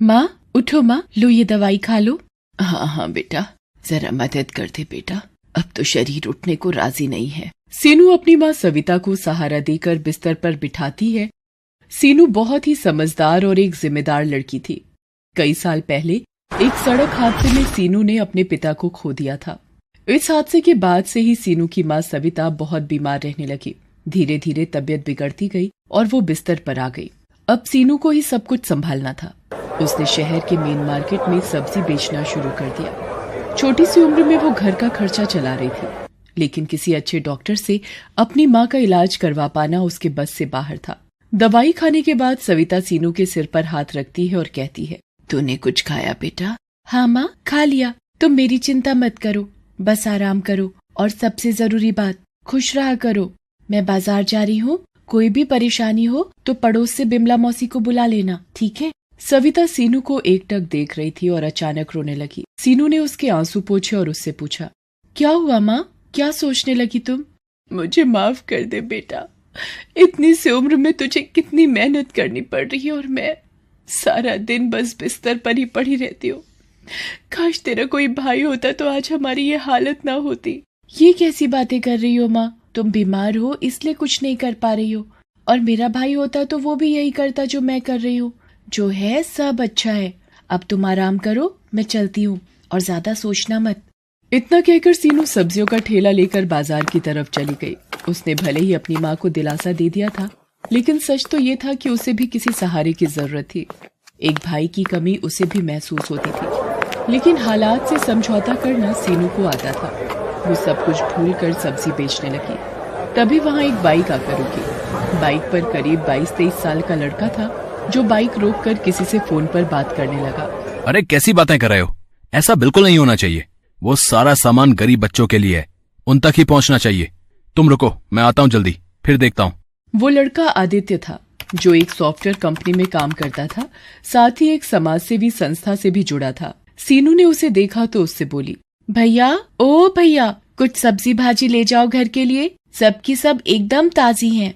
माँ उठो, माँ लो ये दवाई खा लो। हाँ हाँ बेटा, जरा मदद कर दे बेटा, अब तो शरीर उठने को राजी नहीं है। सीनू अपनी माँ सविता को सहारा देकर बिस्तर पर बिठाती है। सीनू बहुत ही समझदार और एक जिम्मेदार लड़की थी। कई साल पहले एक सड़क हादसे में सीनू ने अपने पिता को खो दिया था। इस हादसे के बाद से ही सीनू की माँ सविता बहुत बीमार रहने लगी। धीरे धीरे तबीयत बिगड़ती गई और वो बिस्तर पर आ गई। अब सीनू को ही सब कुछ संभालना था। उसने शहर के मेन मार्केट में सब्जी बेचना शुरू कर दिया। छोटी सी उम्र में वो घर का खर्चा चला रही थी, लेकिन किसी अच्छे डॉक्टर से अपनी माँ का इलाज करवा पाना उसके बस से बाहर था। दवाई खाने के बाद सविता सीनू के सिर पर हाथ रखती है और कहती है, तूने कुछ खाया बेटा? हाँ माँ, खा लिया। तुम मेरी चिंता मत करो, बस आराम करो और सबसे जरूरी बात, खुश रहा करो। मैं बाजार जा रही हूँ, कोई भी परेशानी हो तो पड़ोस से बिमला मौसी को बुला लेना, ठीक है? सविता सीनू को एकटक देख रही थी और अचानक रोने लगी। सीनू ने उसके आंसू पोंछे और उससे पूछा, क्या हुआ माँ, क्या सोचने लगी तुम? मुझे माफ कर दे बेटा, इतनी सी उम्र में तुझे कितनी मेहनत करनी पड़ रही है और मैं सारा दिन बस बिस्तर पर ही पड़ी रहती हूँ। काश तेरा कोई भाई होता तो आज हमारी ये हालत ना होती। ये कैसी बातें कर रही हो माँ? तुम बीमार हो इसलिए कुछ नहीं कर पा रही हो, और मेरा भाई होता तो वो भी यही करता जो मैं कर रही हूँ। जो है सब अच्छा है, अब तुम आराम करो, मैं चलती हूँ और ज्यादा सोचना मत। इतना कहकर सीनू सब्जियों का ठेला लेकर बाजार की तरफ चली गई। उसने भले ही अपनी माँ को दिलासा दे दिया था, लेकिन सच तो ये था कि उसे भी किसी सहारे की जरूरत थी। एक भाई की कमी उसे भी महसूस होती थी, लेकिन हालात से समझौता करना सीनू को आता था। वो सब कुछ भूलकर सब्जी बेचने लगी। तभी वहाँ एक बाइक आकर रुकी। बाइक पर करीब 22-23 साल का लड़का था, जो बाइक रोककर किसी से फोन पर बात करने लगा। अरे कैसी बातें कर रहे हो? ऐसा बिल्कुल नहीं होना चाहिए। वो सारा सामान गरीब बच्चों के लिए है, उन तक ही पहुंचना चाहिए। तुम रुको, मैं आता हूँ जल्दी, फिर देखता हूँ। वो लड़का आदित्य था, जो एक सॉफ्टवेयर कंपनी में काम करता था, साथ ही एक समाजसेवी संस्था से भी जुड़ा था। सीनू ने उसे देखा तो उससे बोली, भैया, ओ भैया, कुछ सब्जी भाजी ले जाओ घर के लिए, सबकी सब एकदम ताजी हैं।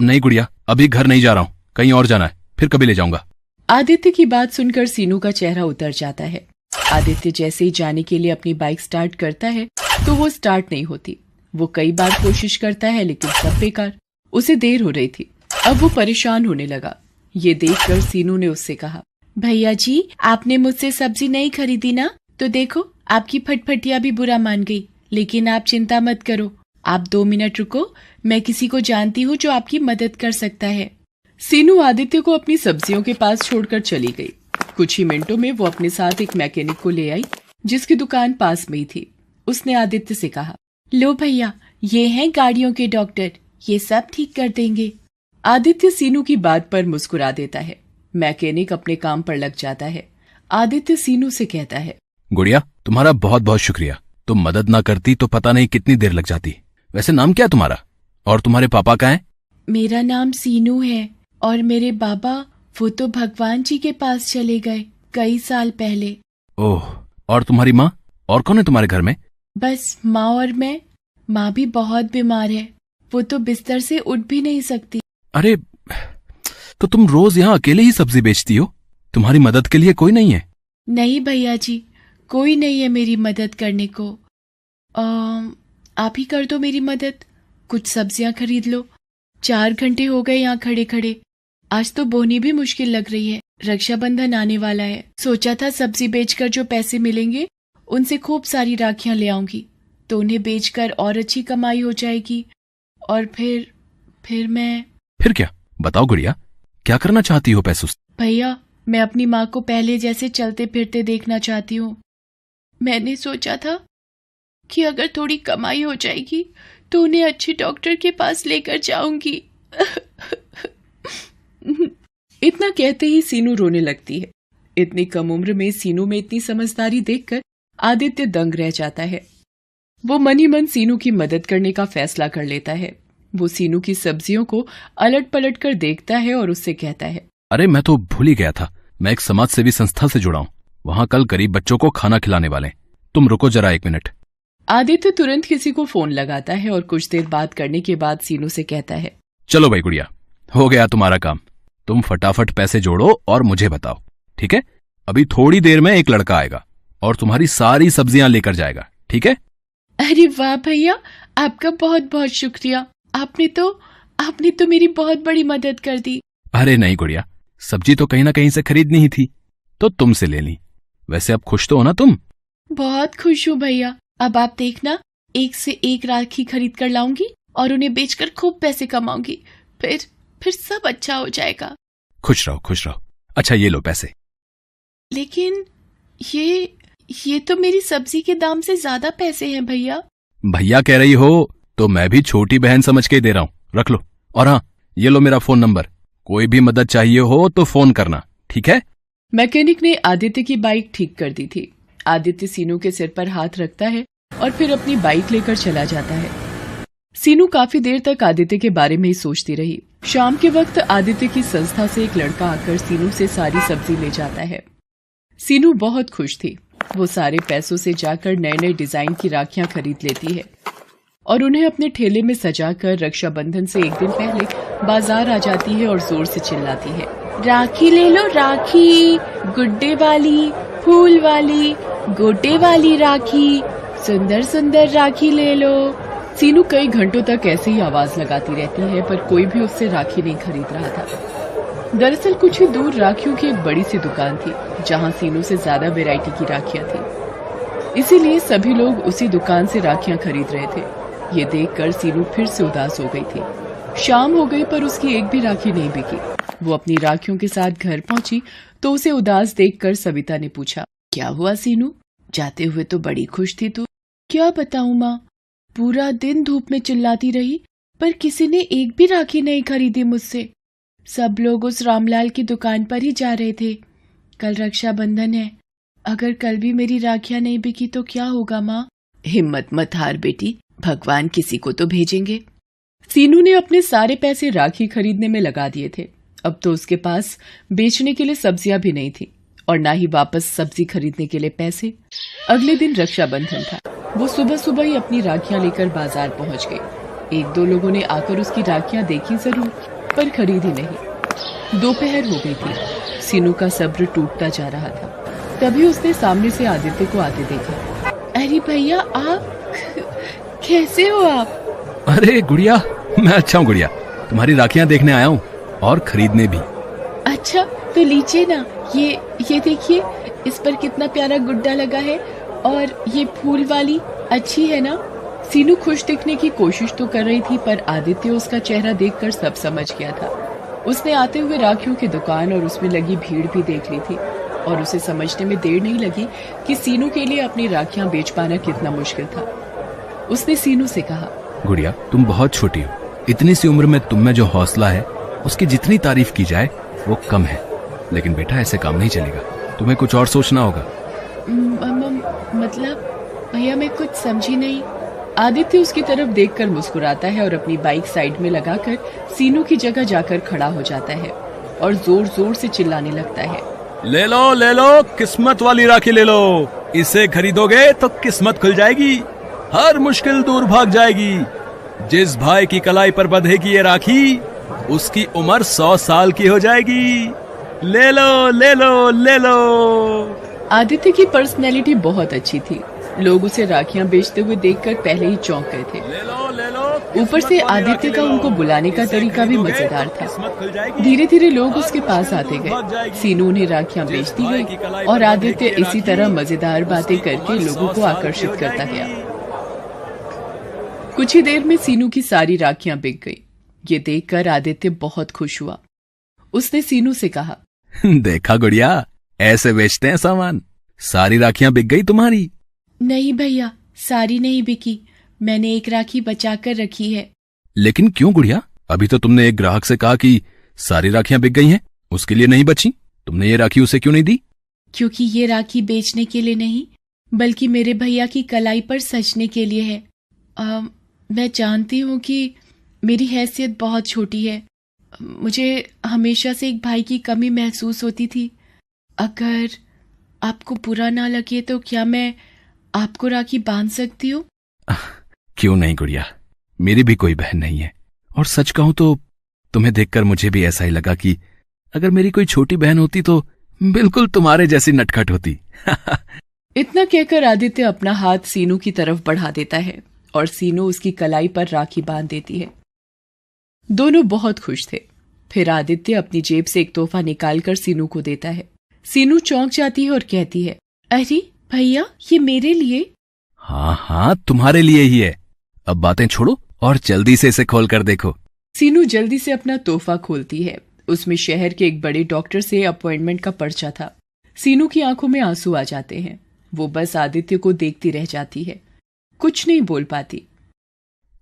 नहीं गुड़िया, अभी घर नहीं जा रहा हूँ, कहीं और जाना है, फिर कभी ले जाऊंगा। आदित्य की बात सुनकर सीनू का चेहरा उतर जाता है। आदित्य जैसे ही जाने के लिए अपनी बाइक स्टार्ट करता है तो वो स्टार्ट नहीं होती। वो कई बार कोशिश करता है, लेकिन सब बेकार। उसे देर हो रही थी। अब वो परेशान होने लगा। ये देखकर सीनू ने उससे कहा, भैया जी, आपने मुझसे सब्जी नहीं खरीदी ना? तो देखो, आपकी फटफटिया भी बुरा मान गई। लेकिन आप चिंता मत करो, आप 2 मिनट रुको, मैं किसी को जानती हूँ जो आपकी मदद कर सकता है। सीनू आदित्य को अपनी सब्जियों के पास छोड़कर चली गई। कुछ ही मिनटों में वो अपने साथ एक मैकेनिक को ले आई, जिसकी दुकान पास में ही थी। उसने आदित्य से कहा, लो भैया, ये हैं गाड़ियों के डॉक्टर, ये सब ठीक कर देंगे। आदित्य सीनू की बात पर मुस्कुरा देता है। मैकेनिक अपने काम पर लग जाता है। आदित्य सीनू से कहता है, गुड़िया, तुम्हारा बहुत बहुत शुक्रिया। तुम मदद ना करती तो पता नहीं कितनी देर लग जाती। वैसे नाम क्या है तुम्हारा, और तुम्हारे पापा कहाँ हैं? मेरा नाम सीनू है, और मेरे बाबा वो तो भगवान जी के पास चले गए कई साल पहले। ओह, और तुम्हारी माँ? और कौन है तुम्हारे घर में? बस माँ और मैं। माँ भी बहुत बीमार है, वो तो बिस्तर से उठ भी नहीं सकती। अरे, तो तुम रोज यहाँ अकेले ही सब्जी बेचती हो? तुम्हारी मदद के लिए कोई नहीं है? नहीं भैया जी, कोई नहीं है मेरी मदद करने को। आप ही कर दो मेरी मदद, कुछ सब्जियां खरीद लो। 4 घंटे हो गए यहाँ खड़े खड़े। आज तो बोनी भी मुश्किल लग रही है। रक्षाबंधन आने वाला है, सोचा था सब्जी बेचकर जो पैसे मिलेंगे उनसे खूब सारी राखियां ले आऊंगी, तो उन्हें बेचकर और अच्छी कमाई हो जाएगी। और फिर मैं। फिर क्या? बताओ गुड़िया, क्या करना चाहती हो पैसों से? भैया, मैं अपनी माँ को पहले जैसे चलते फिरते देखना चाहती हूँ। मैंने सोचा था कि अगर थोड़ी कमाई हो जाएगी तो उन्हें अच्छे डॉक्टर के पास लेकर जाऊंगी। इतना कहते ही सीनू रोने लगती है। इतनी कम उम्र में सीनू में इतनी समझदारी देखकर आदित्य दंग रह जाता है। वो मन ही मन सीनू की मदद करने का फैसला कर लेता है। वो सीनू की सब्जियों को अलट पलट कर देखता है और उससे कहता है, अरे मैं तो भूल ही गया था, मैं एक समाज सेवी संस्था से जुड़ा हूँ। वहाँ कल गरीब बच्चों को खाना खिलाने वाले। तुम रुको जरा 1 मिनट। आदित्य तुरंत किसी को फोन लगाता है और कुछ देर बात करने के बाद सीनू से कहता है, चलो भाई गुड़िया, हो गया तुम्हारा काम। तुम फटाफट पैसे जोड़ो और मुझे बताओ, ठीक है? अभी थोड़ी देर में एक लड़का आएगा और तुम्हारी सारी सब्जियां लेकर जाएगा, ठीक है? अरे वाह भैया, आपका बहुत बहुत शुक्रिया। आपने तो मेरी बहुत बड़ी मदद कर दी। अरे नहीं गुड़िया, सब्जी तो कहीं ना कहीं से खरीदनी ही थी तो तुमसे ले ली। वैसे अब खुश तो हो ना तुम? बहुत खुश हूँ भैया। अब आप देखना, एक से एक राखी खरीद कर लाऊंगी और उन्हें बेचकर खूब पैसे कमाऊंगी। फिर सब अच्छा हो जाएगा। खुश रहो, खुश रहो। अच्छा ये लो पैसे। लेकिन ये तो मेरी सब्जी के दाम से ज्यादा पैसे हैं भैया। भैया कह रही हो तो मैं भी छोटी बहन समझ के दे रहा हूँ, रख लो। और हाँ, ये लो मेरा फोन नंबर, कोई भी मदद चाहिए हो तो फोन करना, ठीक है? मैकेनिक ने आदित्य की बाइक ठीक कर दी थी। आदित्य सीनू के सिर पर हाथ रखता है और फिर अपनी बाइक लेकर चला जाता है। सीनू काफी देर तक आदित्य के बारे में ही सोचती रही। शाम के वक्त आदित्य की संस्था से एक लड़का आकर सीनू से सारी सब्जी ले जाता है। सीनू बहुत खुश थी। वो सारे पैसों से जाकर नए नए डिजाइन की राखियां खरीद लेती है और उन्हें अपने ठेले में सजाकर रक्षाबंधन से एक दिन पहले बाजार आ जाती है और जोर से चिल्लाती है, राखी ले लो राखी, गुड्डे वाली, फूल वाली, गोटे वाली राखी, सुंदर सुंदर राखी ले लो। सीनू कई घंटों तक ऐसे ही आवाज लगाती रहती है पर कोई भी उससे राखी नहीं खरीद रहा था। दरअसल कुछ ही दूर राखियों की एक बड़ी सी दुकान थी जहां सीनू से ज्यादा वैरायटी की राखियां थी, इसीलिए सभी लोग उसी दुकान से राखियां खरीद रहे थे। ये देखकर सीनू फिर से उदास हो गई थी। शाम हो गई पर उसकी एक भी राखी नहीं बिकी। वो अपनी राखियों के साथ घर पहुंची तो उसे उदास देखकर सविता ने पूछा, क्या हुआ सीनू? जाते हुए तो बड़ी खुश थी तू। क्या बताऊं माँ, पूरा दिन धूप में चिल्लाती रही पर किसी ने एक भी राखी नहीं खरीदी मुझसे। सब लोग उस रामलाल की दुकान पर ही जा रहे थे। कल रक्षाबंधन है, अगर कल भी मेरी राखियां नहीं बिकी तो क्या होगा माँ? हिम्मत मत हार बेटी, भगवान किसी को तो भेजेंगे। सीनू ने अपने सारे पैसे राखी खरीदने में लगा दिए थे। अब तो उसके पास बेचने के लिए सब्जियां भी नहीं थी और ना ही वापस सब्जी खरीदने के लिए पैसे। अगले दिन रक्षाबंधन था। वो सुबह सुबह ही अपनी राखियां लेकर बाजार पहुंच गई। एक दो लोगों ने आकर उसकी राखियां देखी जरूर पर खरीदी नहीं। दोपहर हो गई थी। सीनू का सब्र टूटता जा रहा था। तभी उसने सामने से आदित्य को आते देखा। अरे भैया, आप कैसे हो आप? अरे गुड़िया, मैं अच्छा हूँ गुड़िया, तुम्हारी राखियां देखने आया हूँ और खरीदने भी। अच्छा तो लीजिए ना, ये देखिए, इस पर कितना प्यारा गुड्डा लगा है और ये फूल वाली अच्छी है ना? सीनू खुश दिखने की कोशिश तो कर रही थी पर आदित्य उसका चेहरा देखकर सब समझ गया था। उसने आते हुए राखियों की दुकान और उसमें लगी भीड़ भी देख ली थी और उसे समझने में देर नहीं लगी कि सीनू के लिए अपनी राखियां बेच पाना कितना मुश्किल था। उसने सीनू से कहा, गुड़िया तुम बहुत छोटी हो, इतनी सी उम्र में तुम में जो हौसला है उसकी जितनी तारीफ की जाए वो कम है। लेकिन बेटा ऐसे काम नहीं चलेगा, तुम्हें कुछ और सोचना होगा। मतलब भैया मैं कुछ समझी नहीं। आदित्य उसकी तरफ देखकर मुस्कुराता है और अपनी बाइक साइड में लगाकर सीनू की जगह जाकर खड़ा हो जाता है और जोर जोर से चिल्लाने लगता है, ले लो किस्मत वाली राखी ले लो, इसे खरीदोगे तो किस्मत खुल जाएगी, हर मुश्किल दूर भाग जाएगी। जिस भाई की कलाई पर बंधेगी ये राखी उसकी उम्र 100 साल की हो जाएगी। ले लो। आदित्य की पर्सनैलिटी बहुत अच्छी थी। लोग उसे राखियां बेचते हुए देखकर पहले ही चौंक गए थे। ले लो। ऊपर से आदित्य का उनको बुलाने का तरीका भी मजेदार था। धीरे धीरे लोग उसके पास आते गए। सीनू उन्हें राखियां बेचती गई और आदित्य इसी तरह मजेदार बातें करके लोगों को आकर्षित करता गया। कुछ ही देर में सीनू की सारी राखियां बिक गई। ये देखकर आदित्य बहुत खुश हुआ। उसने सीनू से कहा, देखा गुड़िया, ऐसे बेचते हैं सामान, सारी राखियां बिक गई तुम्हारी। नहीं भैया, सारी नहीं बिकी, मैंने एक राखी बचा कर रखी है। लेकिन क्यों गुड़िया? अभी तो तुमने एक ग्राहक से कहा कि सारी राखियां बिक गई हैं, उसके लिए नहीं बची। तुमने ये राखी उसे क्यों नहीं दी? क्योंकि ये राखी बेचने के लिए नहीं बल्कि मेरे भैया की कलाई पर सजने के लिए है। मैं जानती हूँ कि मेरी हैसियत बहुत छोटी है। मुझे हमेशा से एक भाई की कमी महसूस होती थी। अगर आपको बुरा ना लगे तो क्या मैं आपको राखी बांध सकती हूँ? क्यों नहीं गुड़िया, मेरी भी कोई बहन नहीं है। और सच कहूं तो तुम्हें देखकर मुझे भी ऐसा ही लगा कि अगर मेरी कोई छोटी बहन होती तो बिल्कुल तुम्हारे जैसी नटखट होती। इतना कहकर आदित्य अपना हाथ सीनू की तरफ बढ़ा देता है और सीनू उसकी कलाई पर राखी बांध देती है। दोनों बहुत खुश थे। फिर आदित्य अपनी जेब से एक तोहफा निकालकर सीनू को देता है। सीनू चौंक जाती है और कहती है, अरे भैया, ये मेरे लिए? हाँ हाँ, तुम्हारे लिए ही है। अब बातें छोड़ो और जल्दी से इसे खोल कर देखो। सीनू जल्दी से अपना तोहफा खोलती है। उसमें शहर के एक बड़े डॉक्टर से अपॉइंटमेंट का पर्चा था। सीनू की आंखों में आंसू आ जाते हैं। वो बस आदित्य को देखती रह जाती है, कुछ नहीं बोल पाती।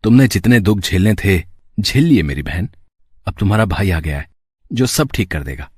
तुमने जितने दुख झेलने थे झेल लिए मेरी बहन। अब तुम्हारा भाई आ गया है जो सब ठीक कर देगा।